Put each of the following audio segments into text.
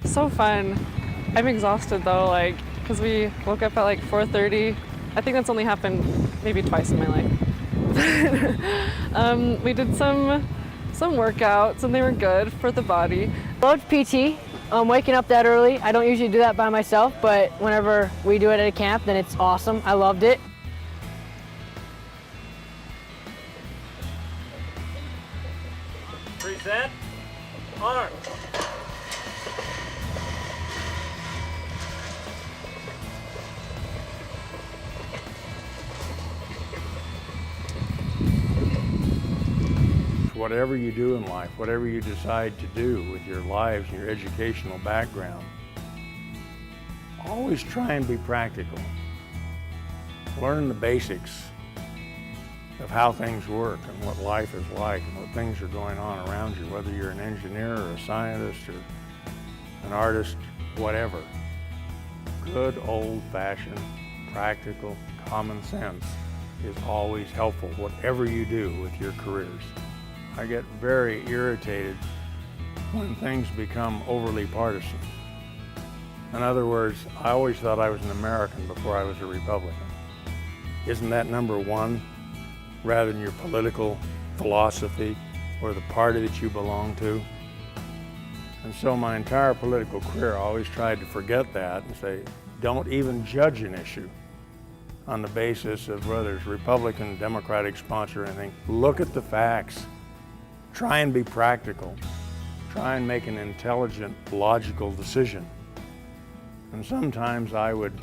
So fun. I'm exhausted though, like, because we woke up at like 4:30. I think that's only happened maybe twice in my life. We did some workouts and they were good for the body. Loved PT. Waking up that early. I don't usually do that by myself, but whenever we do it at a camp, then it's awesome. I loved it. Preset. Arm. Whatever you do in life, whatever you decide to do with your lives and your educational background, always try and be practical. Learn the basics of how things work and what life is like and what things are going on around you, whether you're an engineer or a scientist or an artist, whatever. Good old-fashioned, practical, common sense is always helpful, whatever you do with your careers. I get very irritated when things become overly partisan. In other words, I always thought I was an American before I was a Republican. Isn't that number one, rather than your political philosophy or the party that you belong to? And so my entire political career, I always tried to forget that and say, don't even judge an issue on the basis of whether it's Republican, Democratic sponsor or anything. Look at the facts. Try and be practical. Try and make an intelligent, logical decision. And sometimes I would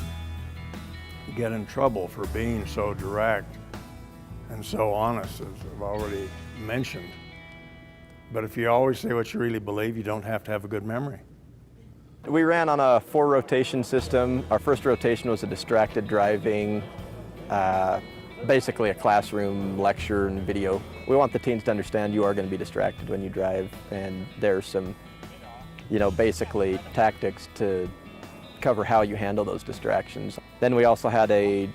get in trouble for being so direct and so honest, as I've already mentioned. But if you always say what you really believe, you don't have to have a good memory. We ran on a 4-rotation system. Our first rotation was a distracted driving, basically a classroom lecture and video. We want the teens to understand you are going to be distracted when you drive, and there's some, basically tactics to cover how you handle those distractions. Then we also had a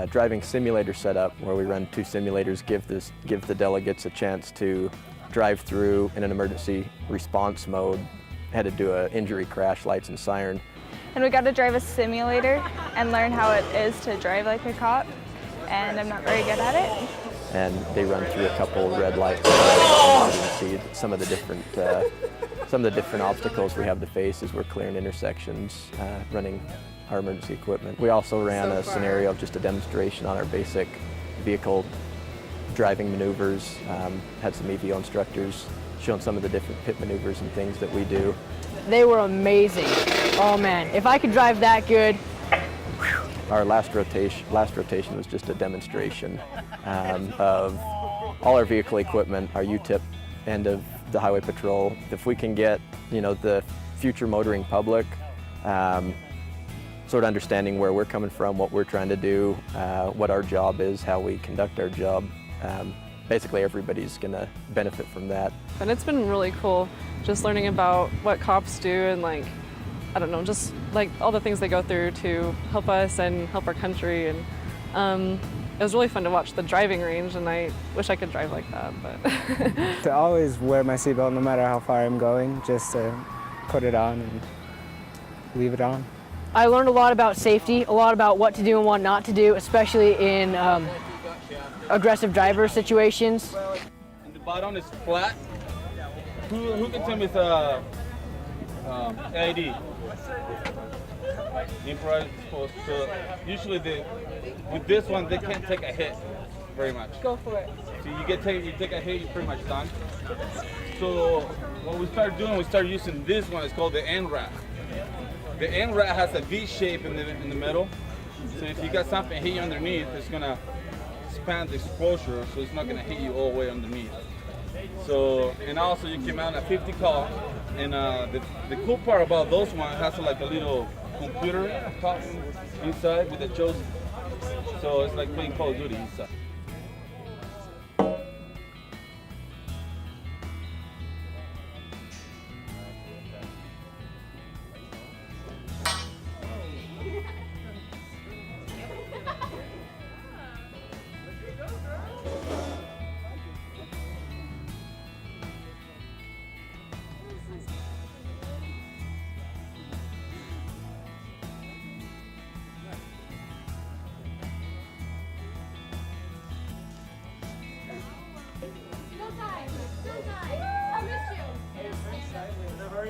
driving simulator set up where we run 2 simulators, give the delegates a chance to drive through in an emergency response mode, had to do an injury crash, lights and siren. And we got to drive a simulator and learn how it is to drive like a cop, and I'm not very good at it. And they run through a couple red lights and see some of the different obstacles we have to face as we're clearing intersections, running our emergency equipment. We also ran a scenario of just a demonstration on our basic vehicle driving maneuvers, had some EVO instructors showing some of the different pit maneuvers and things that we do. They were amazing. Oh man, if I could drive that good. Our last rotation was just a demonstration of all our vehicle equipment, our UTIP end of the highway patrol. If we can get, the future motoring public sort of understanding where we're coming from, what we're trying to do, what our job is, how we conduct our job, basically everybody's gonna benefit from that. And it's been really cool just learning about what cops do and I don't know, just all the things they go through to help us and help our country. And it was really fun to watch the driving range, and I wish I could drive like that. But To always wear my seatbelt no matter how far I'm going, just to put it on and leave it on. I learned a lot about safety, a lot about what to do and what not to do, especially in aggressive driver situations. And the bottom is flat. Who can tell me it's AID? Infrared exposed. So usually with this one they can't take a hit very much. Go for it. So you take a hit, you're pretty much done. So what we started doing, we started using this one. It's called the end wrap. The end wrap has a V shape in the middle. So if you got something hit you underneath, it's gonna expand the exposure, so it's not gonna hit you all the way underneath. So, and also you can mount a 50 cal, and the cool part about those ones has like a little computer top inside with the Joseph. So it's like playing Call of Duty inside.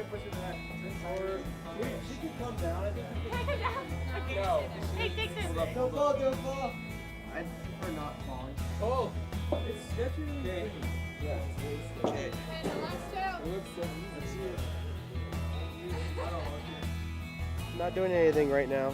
push it back. Or she can come down. I think you can. No. Hey, Dixon. Don't fall. I prefer not falling. Oh, it's sketchy. Okay. Yeah. Okay. Not doing anything right now.